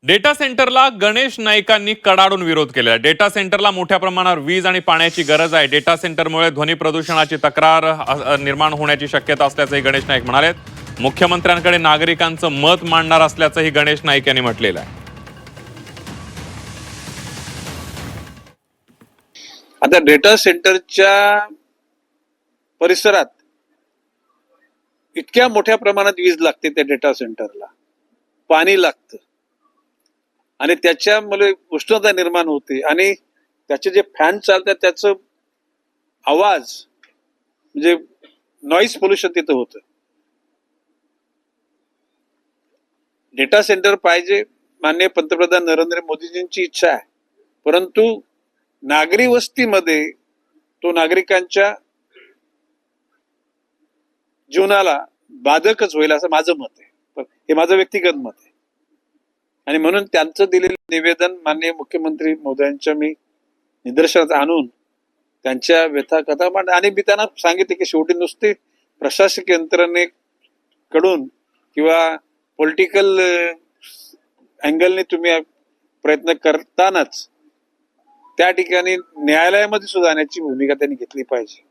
Data सेंटरला गणेश नाईकांनी कडाडून विरोध केला. डेटा सेंटरला मोठ्या प्रमाणावर वीज आणि पाण्याची गरज आहे. डेटा सेंटरमुळे ध्वनी प्रदूषणाची तक्रार निर्माण होण्याची शक्यता असल्याचंही गणेश नाईक म्हणाले. मुख्यमंत्र्यांकडे नागरिकांचं मत मांडणार असल्याचंही गणेश नाईक यांनी म्हटलेलं आहे. आता डेटा सेंटरच्या परिसरात इतक्या मोठ्या प्रमाणात वीज लागते त्या डेटा सेंटरला, पाणी लागतं आणि त्याच्यामुळे उष्णता निर्माण होते आणि त्याचे जे फॅन चालतात त्याचं आवाज म्हणजे नॉईज पोल्युशन तिथं होतं. डेटा सेंटर पाहिजे, माननीय पंतप्रधान नरेंद्र मोदीजींची इच्छा आहे, परंतु नागरी वस्तीमध्ये तो नागरिकांच्या जीवनाला बाधकच होईल असं माझं मत आहे. हे माझं व्यक्तिगत मत आहे आणि म्हणून त्यांचं दिलेलं निवेदन माननीय मुख्यमंत्री महोदयांच्या मी निदर्शनात आणून त्यांच्या व्यथा कथा मांड आणि मी त्यांना सांगितले की शेवटी नुसते प्रशासकीय यंत्रणेकडून किंवा पॉलिटिकल अँगलने तुम्ही प्रयत्न करतानाच त्या ठिकाणी न्यायालयामध्ये सुद्धा जाण्याची भूमिका त्यांनी घेतली पाहिजे.